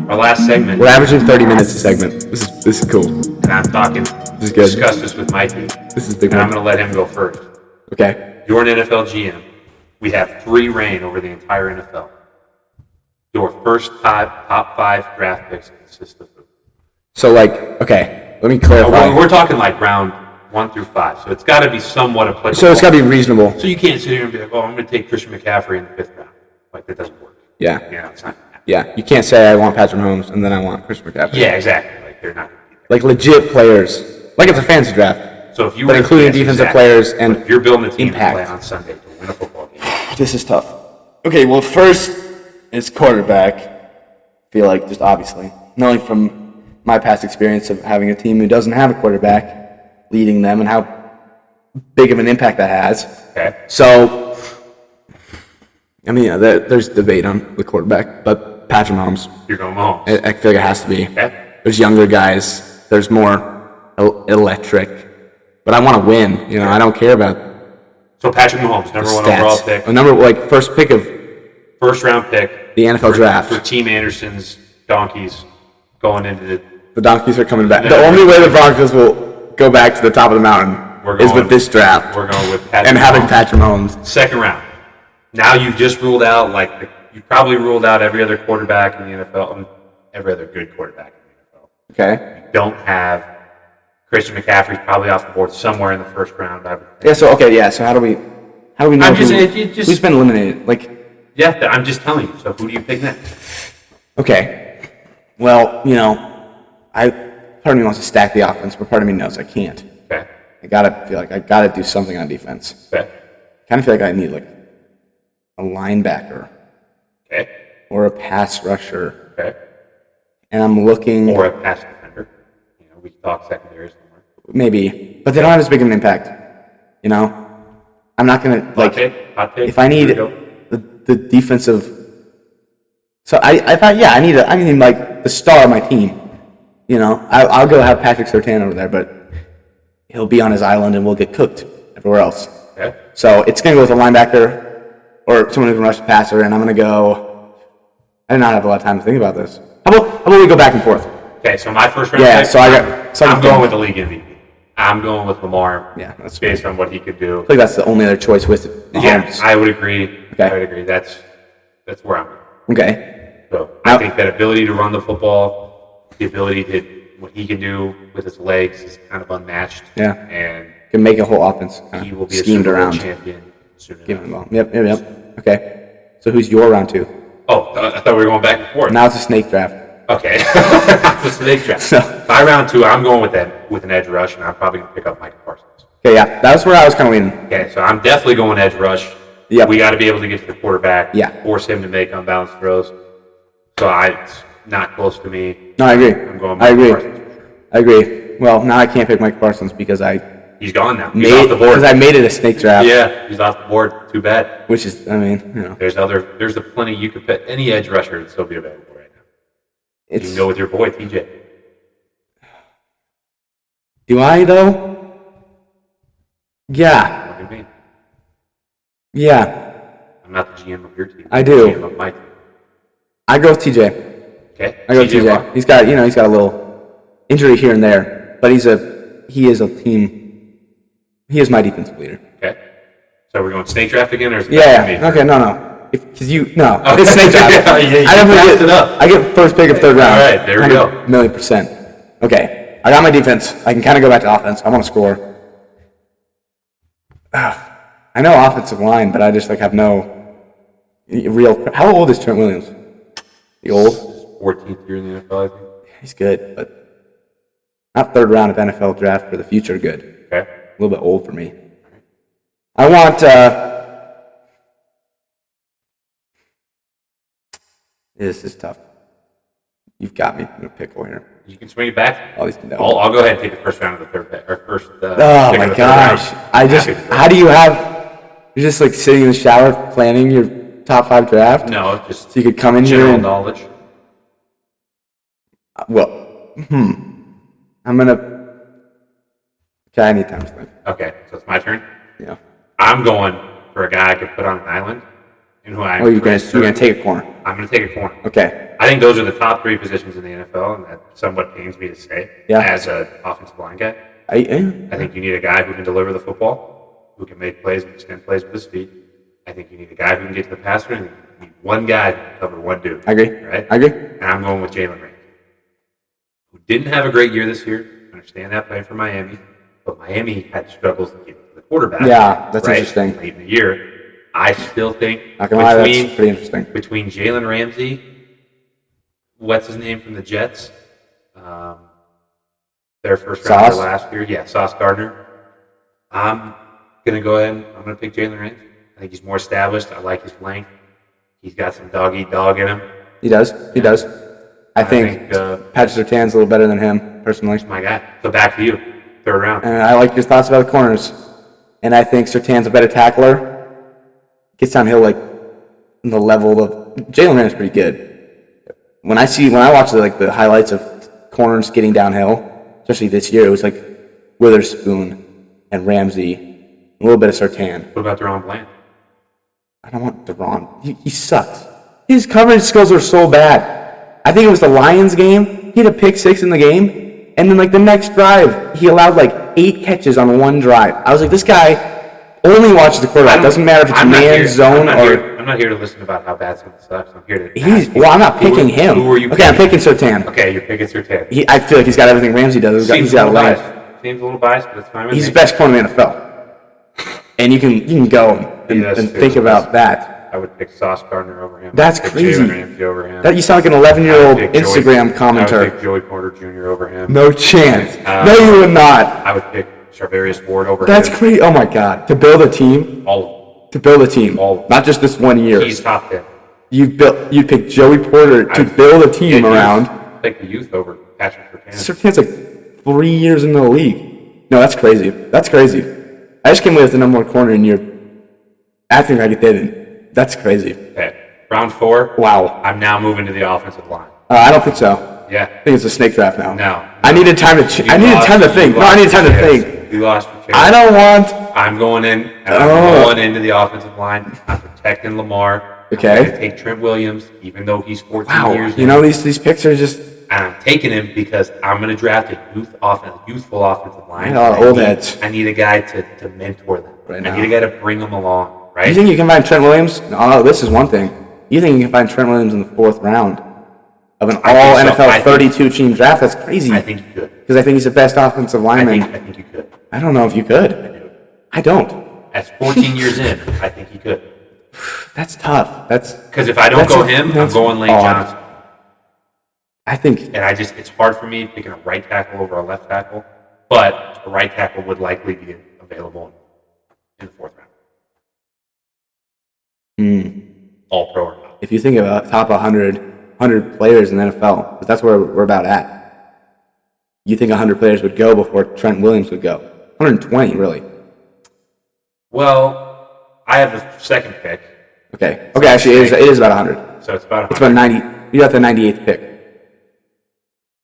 our last segment. We're averaging 30 minutes a segment. This is cool. And I'm talking. This is good. Discuss this with Mikey. This is big. And I'm going to let him go first. Okay. You're an NFL GM. We have free reign over the entire NFL. Your first top 5 draft picks consist of who? So, okay, let me clarify. We're talking like round 1 through 5, so it's got to be somewhat applicable. So it's got to be reasonable. So you can't sit here and be like, I'm going to take Christian McCaffrey in the 5th round. Like, that doesn't work. Yeah. It's not. Yeah, you can't say I want Patrick Mahomes and then I want Christian McCaffrey. Yeah, exactly. Like, they're not going to be there. Like, legit players. Like, it's a fantasy draft. So if you but including defensive players and if you're building a team impact. to play on Sunday to win a football game. This is tough. Okay, well, first is quarterback. I feel like, just obviously, knowing from my past experience of having a team who doesn't have a quarterback, leading them, and how big of an impact that has. Okay. So, I mean, there's debate on the quarterback, but Patrick Mahomes. You're going Mahomes. I feel like it has to be. Okay. There's younger guys. There's more electric. But I want to win. You know, I don't care about. So Patrick Mahomes, number 1 overall pick. First round pick. The NFL draft. For Team Andersen's Donkeys going into the Donkeys are coming back. The only way the Broncos will go back to the top of the mountain is with this draft. We're going with Patrick and Mahomes. Having Patrick Mahomes. 2nd round. Now you've just ruled out, you probably ruled out every other quarterback in the NFL, and every other good quarterback in the NFL. Okay. You don't have Christian McCaffrey's probably off the board somewhere in the 1st round. So how do we know who's been eliminated? Yeah, I'm just telling you. So who do you pick next? Okay. Well, part of me wants to stack the offense, but part of me knows I can't. Okay. I gotta do something on defense. Okay. Kind of feel like I need a linebacker. Okay. Or a pass rusher. Okay. And I'm looking. Or a pass defender. We can talk secondary somewhere. Maybe, but they don't have as big of an impact. I'm not gonna hot take. If I need the defensive. So I need the star of my team. I'll go have Patrick Surtain over there, but he'll be on his island and we'll get cooked everywhere else. Okay. So it's gonna go with a linebacker or someone who can rush the passer, and I'm gonna go. I did not have a lot of time to think about this. How about we go back and forth? Okay, so my first round pick, I'm going with the league MVP. I'm going with Lamar. Yeah, that's based on what he could do. I think that's the only other choice with Mahomes. Yeah, I would agree. Okay. I would agree. That's where I'm going. Okay. So I think that ability to run the football, the ability to what he can do with his legs is kind of unmatched. Yeah. And can make a whole offense he will be schemed a Super Bowl around. Champion soon enough. Give him the ball. Yep. Okay. So who's your round 2? Oh, I thought we were going back and forth. Now it's a snake draft. Okay. It's a snake draft. So, by round 2, I'm going with an edge rush, and I'm probably going to pick up Micah Parsons. Okay, yeah. That's where I was kind of leaning. Okay, so I'm definitely going edge rush. Yep. We got to be able to get to the quarterback. Yeah. Force him to make unbalanced throws. So it's not close to me. No, I agree. I'm going Micah Parsons. I agree. Well, now I can't pick Micah Parsons because he's gone now. He's off the board. Because I made it a snake draft. Yeah, he's off the board. Too bad. Which is, There's the plenty you could pick. Any edge rusher would still be available right now. You can go with your boy, TJ. Do I, though? Yeah. What do you mean? Yeah. I'm not the GM of your team. I do. I'm the GM of my team. I go with TJ. Okay. I go with TJ. What? He's got a little injury here and there, but he is a team. He is my defensive leader. Okay. So we're going snake draft again, or is it Yeah. Okay. No. It's snake draft. I get first pick of 3rd round. All right. There we go. 1,000,000%. Okay. I got my defense. I can kind of go back to offense. I want to score. I know offensive line, but I just have no real. How old is Trent Williams? The old? 14th year in the NFL, I think. He's good, but not 3rd round of NFL draft for the future. Good. Okay. A little bit old for me. I want. This is tough. You've got me in a pickle here. You can swing it back. I'll go ahead and take the first round of the 3rd pick, or first. Oh my gosh! How do you have? You're just sitting in the shower planning your top 5 draft. No, just so you could come in general here and, knowledge. Well, I'm gonna. Okay, I need time to think. Okay, so it's my turn. Yeah. I'm going for a guy I could put on an island and who I'm Or you're going to take a corner? I'm going to take a corner. Okay. I think those are the top 3 positions in the NFL, and that somewhat pains me to say as an offensive line guy. I think you need a guy who can deliver the football, who can make plays and extend plays with his feet. I think you need a guy who can get to the passer, and you need one guy who can cover one dude. I agree. Right? I agree. And I'm going with Jalen Ramsey, who didn't have a great year this year. I understand that playing for Miami, but Miami had struggles to get to the quarterback. Yeah, that's interesting. Late in the year. I still think not gonna lie, that's pretty interesting. Between Jalen Ramsey, what's his name from the Jets? Their first rounder last year. Yeah, Sauce Gardner. I'm going to go ahead and I'm going to pick Jalen Ramsey. I think he's more established. I like his length. He's got some dog-eat-dog in him. He does. He does. I think Patrick Surtain's a little better than him, personally. He's my guy. So back to you. 3rd round. And I like your thoughts about the corners. And I think Surtain's a better tackler. Gets downhill like in the level of Jalen Ramsey's pretty good. When I watch the highlights of corners getting downhill, especially this year, it was like Witherspoon and Ramsey, a little bit of Surtain. What about Deron Bland? I don't want Deron. He sucks. His coverage skills are so bad. I think it was the Lions game. He had a pick 6 in the game, and then the next drive, he allowed 8 catches on one drive. I was like, this guy only watches the quarterback. It doesn't matter if it's man, zone, or... I'm not here to listen about how bad someone sucks. I'm here to... I'm not picking him. Who are you picking? I'm picking Surtain. Okay, you're picking Surtain. I feel like he's got everything Ramsey does. He's got life. Seems a little biased, but it's fine with me. He's the best corner in the NFL. And you can go and think about that. I would pick Sauce Gardner over him. That's crazy. Jalen Ramsey over him. You sound like an 11-year-old Instagram commenter. I would pick Joey Porter Jr. over him. No chance. No, you would not. I would pick Charvarius Ward over him. That's crazy. Oh, my God. To build a team. All of them. To build a team. All of them. Not just this one year. He's top 10. You picked Joey Porter to build a team around. Take the youth over Patrick Surtain. Surtain's 3 years in the league. No, that's crazy. That's crazy. I just came away with the number 1 corner, and you're acting like it didn't. That's crazy. Okay. Round 4. Wow. I'm now moving to the offensive line. I don't think so. Yeah. I think it's a snake draft now. No. I needed time to. I needed time to think. No, I needed time to think. You lost your chance. I don't want. I'm going in. And I'm going into the offensive line. I'm protecting Lamar. Okay. I'm going to take Trent Williams, even though he's 14 years old. You know, these picks are just... And I'm taking him because I'm going to draft a youthful offensive line. A lot of old heads. I need a guy to mentor them. Right now. I need a guy to bring them along, right? You think you can find Trent Williams? No, this is one thing. You think you can find Trent Williams in the 4th round of an all-NFL 32-team draft? That's crazy. I think you could. Because I think he's the best offensive lineman. I think you could. I don't know if you could. I do. I don't. At 14 years in, I think he could. That's tough. Because if I don't go him, I'm going Lane Johnson. I think... And it's hard for me picking a right tackle over a left tackle, but a right tackle would likely be available in the 4th round. All pro or not. If you think about top 100 players in the NFL, because that's where we're about at, you think 100 players would go before Trent Williams would go. 120, really. Well, I have the 2nd pick. Okay, actually, it is about 100. So it's about 100. It's about 90. You got the 98th pick.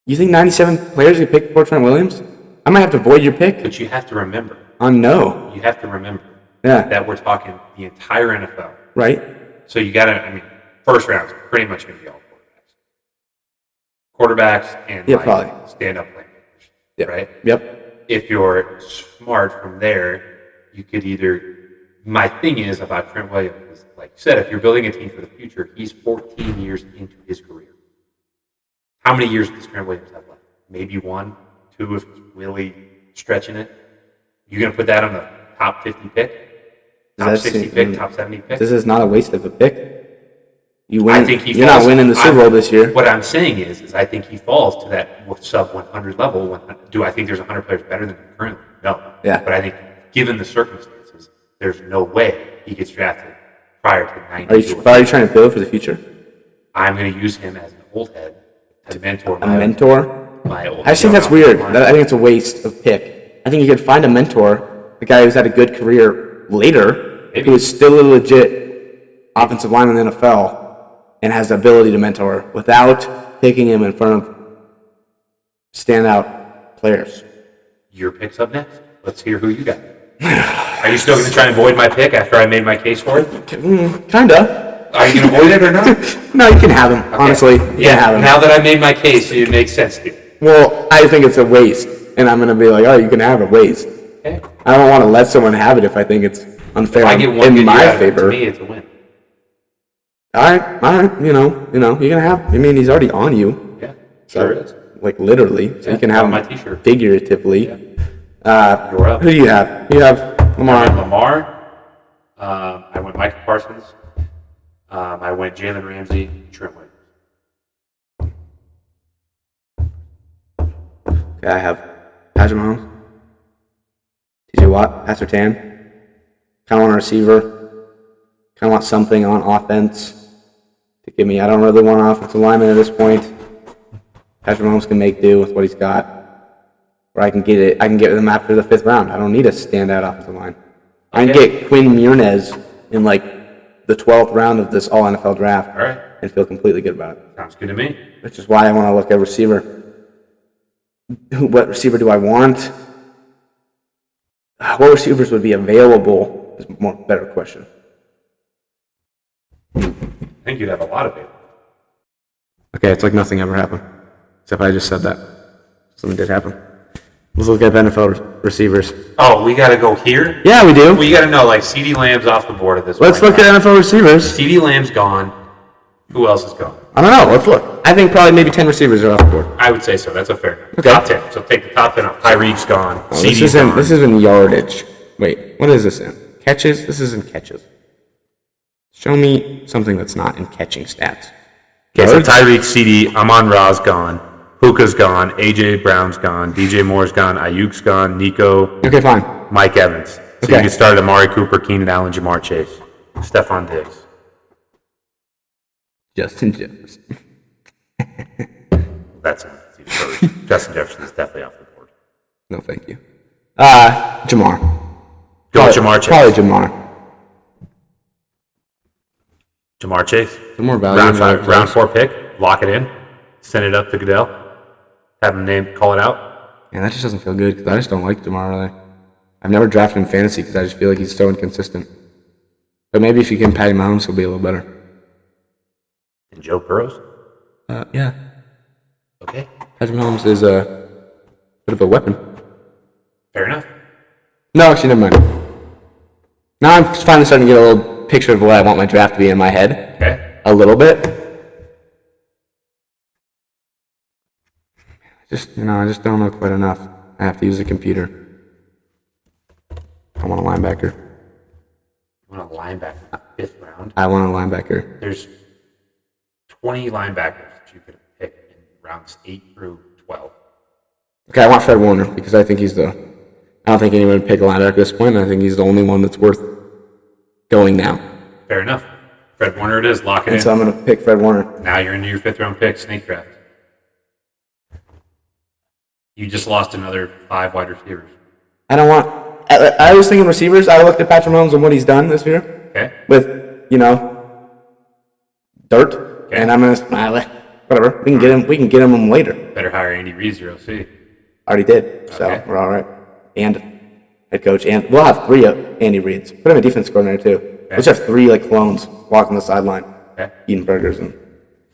You think 97 players get picked before Trent Williams? I might have to void your pick. But you have to remember. No. You have to remember Yeah. that we're talking the entire NFL. Right. So you got to, first round's pretty much going to be all quarterbacks and probably stand-up playmakers. Yep. Right? Yep. If you're smart from there, you could either. My thing is about Trent Williams is, like you said, if you're building a team for the future, he's 14 years into his career. How many years does Trent Williams have left? Maybe 1, 2 if he's really stretching it. You going to put that on the top 50 pick? Top 60 pick? Top 70 pick? This is not a waste of a pick. You win. I think you're not winning the Super Bowl this year. What I'm saying is I think he falls to that sub 100 level. Do I think there's 100 players better than him currently? No. Yeah. But I think given the circumstances, there's no way he gets drafted prior to 90. Are you trying to build for the future? I'm going to use him as an old head to mentor my old I just think that's weird. I think it's a waste of pick. I think you could find a mentor, a guy who's had a good career later, who is still a legit offensive lineman in the NFL and has the ability to mentor without picking him in front of standout players. Your pick's up next. Let's hear who you got. Are you still going to try and void my pick after I made my case for it? Kinda. Are you going to avoid it or not? No, you can have him. Okay. Honestly, you can have him. Now that I made my case, it makes sense to you. Well, I think it's a waste, and I'm gonna be like, oh, you can have a waste. Okay. I don't want to let someone have it if I think it's unfair If I get one in good my year out of it, favor. to me, it's a win. All right. You know, you're gonna have. I mean, he's already on you. Yeah, So, sure is. like literally, so Yeah, you can it's have on him my t-shirt. figuratively. Yeah. You're up. Who do you have? You have I Lamar. went Lamar. I went Micah Parsons. I went Jalen Ramsey, Trent Williams. Okay, I have Patrick Mahomes, TJ Watt, Pat Surtain. Kind of want a receiver. Kind of want something on offense to give me. I don't really want an offensive lineman at this point. Patrick Mahomes can make do with what he's got. Or I can get it. I can get them after the 5th round. I don't need a standout offensive line. I can get Quinn Munez in like the 12th round of this all NFL draft. All right. And feel completely good about it. Sounds good to me. Which is why I want to look at receiver. What receiver do I want? What receivers would be available is a better question. I think you'd have a lot of it. Okay, it's like nothing ever happened. Except I just said that. Something did happen. Let's look at NFL receivers. Oh, we got to go here? Yeah, we do. Well, you got to know, like, CeeDee Lamb's off the board at this Let's point. look at NFL receivers. CeeDee Lamb's gone. Who else is gone? I don't know. Let's look. I think probably maybe 10 receivers are off the board. I would say so. That's a fair number. Okay. Top 10. So take the top 10 off. Tyreek's gone. Oh, CeeDee's gone. this is in yardage. Wait, what is this in? Catches? This is in catches. Show me something that's not in catching stats. Okay, so Yards? Tyreek, CeeDee, Amon-Ra's gone. Puka's gone. A.J. Brown's gone. DJ Moore's gone. Ayuk's gone. Nico. Okay, fine. Mike Evans. So Okay. you can start Amari Cooper, Keenan Allen, Jamar Chase. Stephon Diggs. Justin Jefferson. That's even first. Justin Jefferson is definitely off the board. No, thank you. Jamar. Go with Jamar Chase. Probably Jamar. Jamar Chase. The more value. Round 4 pick. Lock it in. Send it up to Goodell. Have him call it out. Man, that just doesn't feel good because I just don't like Jamar really. I've never drafted him in fantasy because I just feel like he's so inconsistent. But maybe if you give him Patty Mahomes, he'll be a little better. And Joe Burrows. Yeah. Okay. Patrick Mahomes is a bit of a weapon. Fair enough. No, actually, never mind. Now I'm finally starting to get a little picture of what I want my draft to be in my head. Okay. A little bit. I just don't know quite enough. I have to use a computer. I want a linebacker. You want a linebacker in the 5th round? I want a linebacker. There's 20 linebackers that you could pick in rounds 8 through 12. Okay, I want Fred Warner because I think he's I don't think anyone would pick a linebacker at this point. I think he's the only one that's worth going now. Fair enough. Fred Warner it is. Lock it And in. so I'm going to pick Fred Warner. Now you're into your 5th round pick, snake draft. You just lost another 5 wide receivers. I don't want. I was thinking receivers. I looked at Patrick Mahomes and what he's done this year. Okay. With dirt, Okay. and I'm gonna whatever. We can get him later. Better hire Andy Reid, 0C. Already did, so Okay. we're all right. And head coach, and we'll have 3 Andy Reids. Put him a defense coordinator too. Okay. We'll just have 3 clones walking the sideline, Okay. eating burgers, and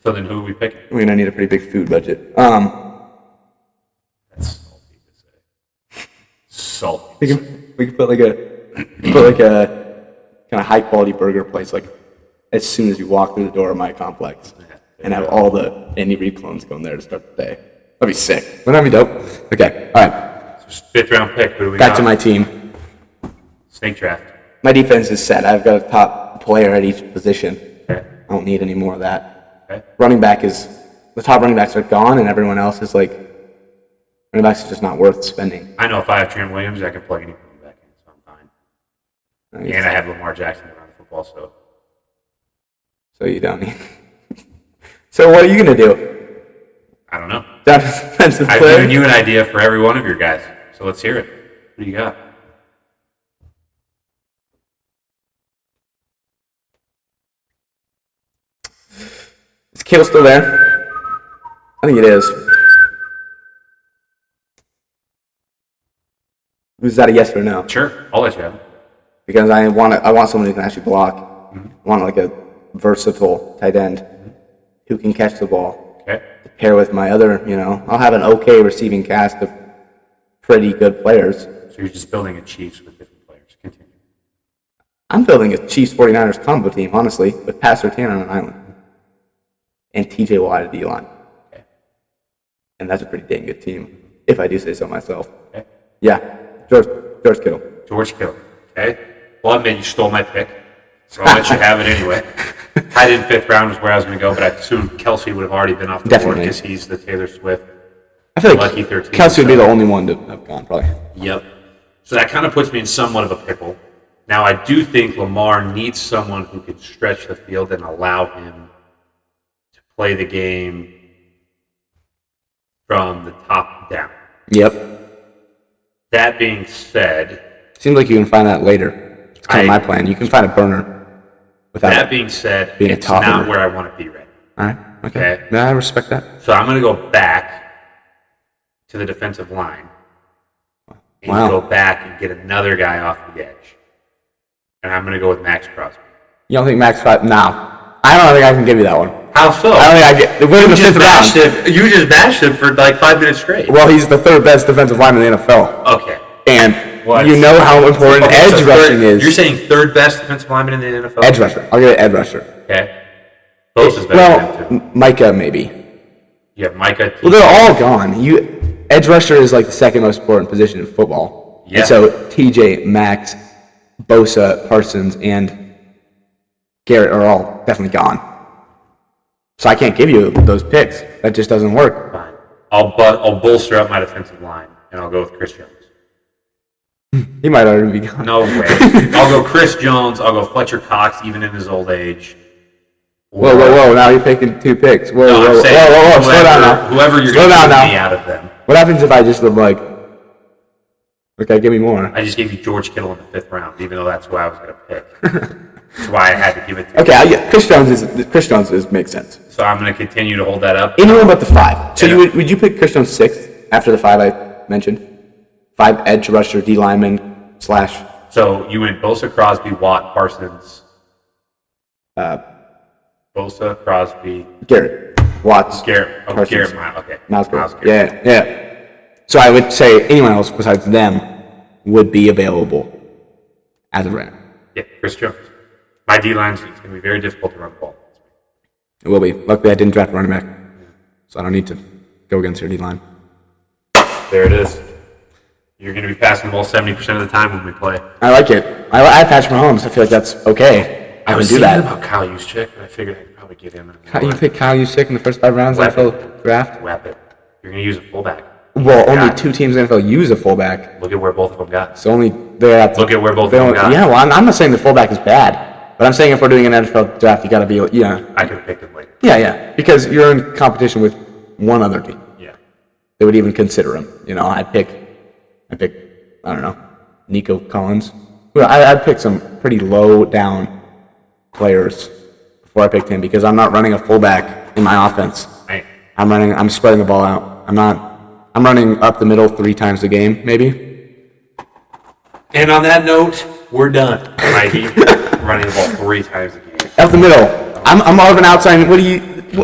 So then who are we picking? we're gonna need a pretty big food budget. That's salty to say. Salty. We can put a kind of high quality burger place as soon as you walk through the door of my complex, and have all the Andy Reid clones going there to start the day. That'd be sick. Wouldn't that be dope? Okay, all right. So 5th round pick. Who do we Back got? to my team. Snake draft. My defense is set. I've got a top player at each position. Okay. I don't need any more of that. Okay. The top running backs are gone, and everyone else is running backs is just not worth spending. I know if I have Trent Williams, I can plug anyone back in, so I'm fine. And I have Lamar Jackson around the football, so. So you don't need. So what are you gonna do? I don't know. Down defensive I've player? given you an idea for every one of your guys, so let's hear it. What do you got? Is Kittle still there? I think it is. Was that a yes or no? Sure, I'll let you have it. Because I want someone who can actually block. I want versatile tight end who can catch the ball. Okay. To pair with my other, I'll have an okay receiving cast of pretty good players. So you're just building a Chiefs with different players. Continue. I'm building a Chiefs 49ers combo team, honestly, with Pat Surtain on an island and TJ Watt at D-line. Okay. And that's a pretty dang good team, if I do say so myself. Okay. Yeah, George Kittle. George Kittle. Okay. Well, I admit you stole my pick, so I'll let you have it anyway. Tight end 5th round is where I was going to go, but I assumed Kelsey would have already been off the board because he's the Taylor Swift. I feel Lucky like 13, Kelsey would be the only one to have gone, probably. Yep. So that kind of puts me in somewhat of a pickle. Now, I do think Lamar needs someone who can stretch the field and allow him to play the game from the top down. Yep. That being said... Seems like you can find that later. It's kind of my plan. You can find a burner without that being said, being it's a top not order. where I want to be right now. All right. Okay. Yeah, I respect that. So I'm going to go back to the defensive line and go back and get another guy off the edge. And I'm going to go with Max Crosby. You don't think Max Crosby? No. I don't think I can give you that one. How so? I don't think I get. We're in the 5th round. You just bashed him for like 5 minutes straight. Well, he's the 3rd best defensive lineman in the NFL. Okay. And you know how important edge rushing is. You're saying 3rd best defensive lineman in the NFL? Edge rusher. I'll give it edge rusher. Okay. Bosa's better than him, too. Micah, maybe. You have Micah. Well, they're all gone. Edge rusher is like the 2nd most important position in football. Yeah. And so TJ, Max, Bosa, Parsons, and Garrett are all definitely gone. So I can't give you those picks. That just doesn't work. Fine. I'll bolster up my defensive line, and I'll go with Chris Jones. He might already be gone. No way. I'll go Chris Jones. I'll go Fletcher Cox, even in his old age. Whoa. Now you're picking 2 picks. Whoa. Slow down now. Whoever you're going to give me out of them. What happens if I just live like, okay, give me more. I just gave you George Kittle in the 5th round, even though that's who I was going to pick. That's why I had to give it to you. Okay, Chris Jones makes sense. So I'm going to continue to hold that up. Anyone but the 5. So would you pick Chris Jones 6th after the 5 I mentioned? 5 edge rusher, D lineman / So you went Bosa, Crosby, Watt, Parsons. Bosa, Crosby. Garrett. Watts. Garrett. Oh, Parsons. Garrett. Okay. Miles Garrett. Yeah. So I would say anyone else besides them would be available as of right now. Yeah, Chris Jones. My D-line's going to be very difficult to run the ball. It will be. Luckily, I didn't draft a running back, so I don't need to go against your D-line. There it is. You're going to be passing the ball 70% of the time when we play. I like it. I Patrick Mahomes. I feel like that's okay. I would do that. About Kyle Juszczyk, but I figured I could probably get him. You pick Kyle Juszczyk in the first 5 rounds of the NFL draft? Weapon. You're going to use a fullback. Well, only 2 teams in the NFL use a fullback. Look at where both of them got. So only they're at the, Look at where both of them got. Yeah, well, I'm not saying the fullback is bad, but I'm saying if we're doing an NFL draft, you got to be, I could have picked him later. Yeah, because you're in competition with one other team. Yeah. They would even consider him. I'd pick, I don't know, Nico Collins. Well, I'd pick some pretty low down players before I picked him because I'm not running a fullback in my offense. Right. I'm spreading the ball out. I'm running up the middle 3 times a game, maybe. And on that note, we're done. Mikey, running the ball 3 times a game. Up the middle. I'm more of an outside.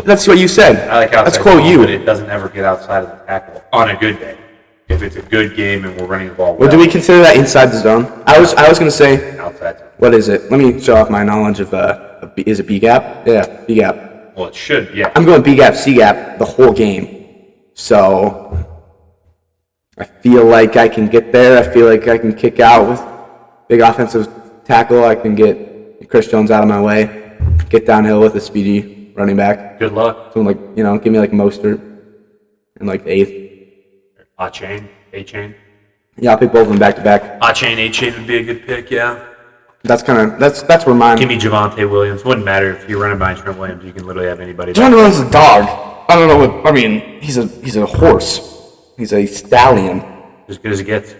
That's what you said. I like outside. Let's quote you. But it doesn't ever get outside of the tackle on a good day. If it's a good game and we're running the ball Well, do we consider that inside the zone? I was going to say, outside. What is it? Let me show off my knowledge of, is it B-gap? Yeah, B-gap. Well, it should, yeah. I'm going B-gap, C-gap the whole game. So I feel like I can get there. I feel like I can kick out with big offensive tackle. I can get Chris Jones out of my way, get downhill with a speedy running back. Good luck. Someone give me like Mostert in like the 8th. A-Chain. Yeah, I'll pick both of them back to back. A-Chain would be a good pick, yeah. That's where mine. Give me Javonte Williams. Wouldn't matter if you're running by Trent Williams. You can literally have anybody. Javonte Williams is a dog. I don't know he's a horse. He's a stallion. As good as it gets.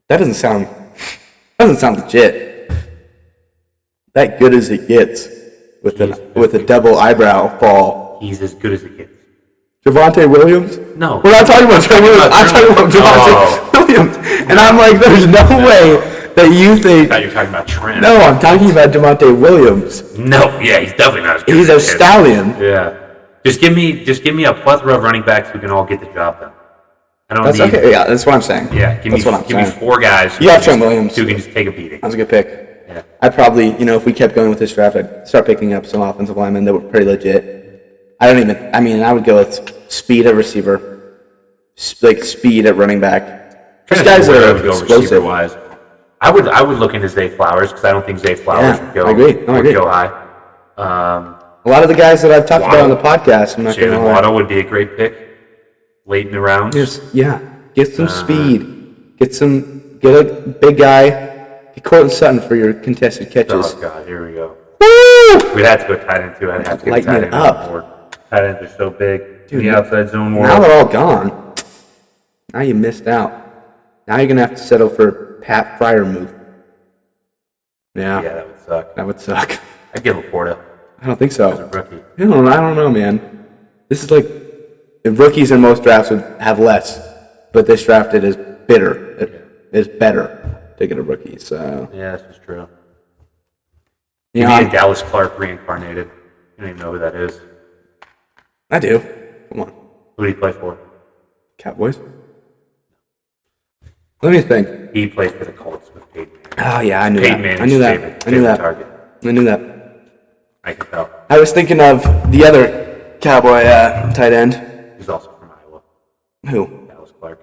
That doesn't sound legit. That good as it gets with a double eyebrow fall. He's as good as it gets. Javonte Williams? No. We're not talking about Trent Williams. I'm talking about Javonte Williams. And I'm like, there's no way that you I think. thought you were talking about Trent. No, I'm talking about Devontae Williams. No, yeah, he's definitely not as good. He's as a him. stallion. Yeah. Just give me a plethora of running backs who can all get the job done. I don't That's need. okay. Yeah, that's what I'm saying. Yeah, give me 4 guys. You have Trent Williams. Who can just take a beating. That's a good pick. Yeah. I'd probably, if we kept going with this draft, I'd start picking up some offensive linemen that were pretty legit. I would go with speed at receiver, like speed at running back. These guys are explosive. Wise. I would look into Zay Flowers because I don't think Zay Flowers would go. I agree. I agree. Go high. A lot of the guys that I've talked about on the podcast, I'm not going to lie. Waddle would be a great pick late in the rounds. Get some speed. Get a big guy. Get Cortland Sutton for your contested catches. Oh God, here we go. Woo! We'd have to go tight end too. I'd have to get Lighten tight it end up. on board. Tight ends are so big. Dude, in the outside zone world. Now they're all gone. Now you missed out. Now you're gonna have to settle for Pat Fryermuth. Yeah, that would suck. That would suck. I'd give Laporta I don't think so. as a rookie. I don't know, man. This is like the rookies in most drafts would have less, but this draft it is bitter. It is better to get a rookie. So Yeah, this is true. yeah, Maybe Dallas Clark reincarnated. You don't even know who that is. I do. Come on, Who did he play for? Cowboys. Let me think. He played for the Colts with Peyton Manning. Oh yeah, I knew Peyton that. Manning's I knew that. target. I knew that. I can tell. I was thinking of the other Cowboy tight end. He's also from Iowa. Who? Dallas Clark.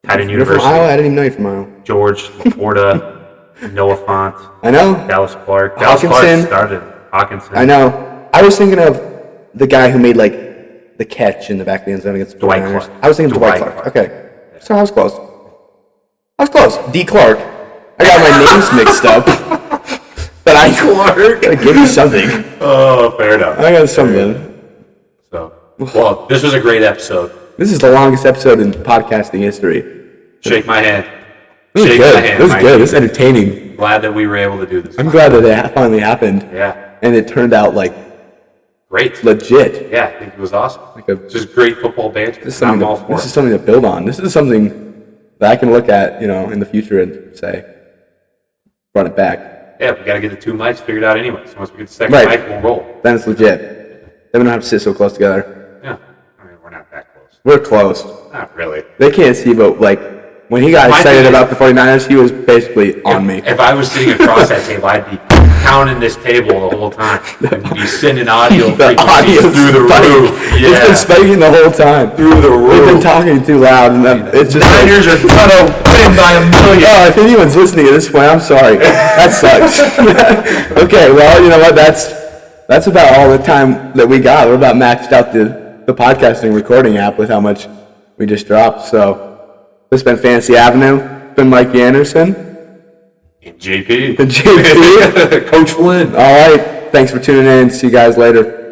Tight end You're from University. Iowa? I didn't even know you're from Iowa. George Laporta, Noah Fant, I know. Dallas Clark. Hawkinson. Dallas Clark started Hawkinson. I know. I was thinking of the guy who made like the catch in the back of the end zone against the Dwight 49ers. Clark. I was thinking Dwight Clark. Okay. So I was close. D. Clark. I got my names mixed up. But I gotta give you something. Oh, fair enough. I got something. So, well, this was a great episode. This is the longest episode in podcasting history. Shake my hand. This was Shake good. my hand. This was Mikey. good. This is entertaining. Glad that we were able to do this. I'm glad that it finally happened. Yeah. And it turned out like Great. legit. Yeah, I think it was awesome. Like a- Just great football banter. This is I'm all for this it. is something to build on. This is something that I can look at, in the future and say, run it back. Yeah, we got to get the 2 mics figured out anyway. So once we get the second Right. mic, we'll roll. Then it's legit. Then we don't have to sit so close together. Yeah. I mean, we're not that close. We're close. Not really. They can't see, but when he got My excited thing is- about the 49ers, he was basically on me. If I was sitting across that table, I'd be pounding this table the whole time. And be sending audio The frequencies audio through the spike. roof. It's been Yeah. spiking the whole time. Through the We've been roof. talking too loud, and it's just Niners are gonna win by a million. Oh, if anyone's listening at this point, I'm sorry. That sucks. Okay, well, you know what? That's about all the time that we got. We're about maxed out the podcasting recording app with how much we just dropped. So this has been Fantasy Avenue. It's been Mikey Andersen. And JP. And JP. Coach Flynn. All right. Thanks for tuning in. See you guys later.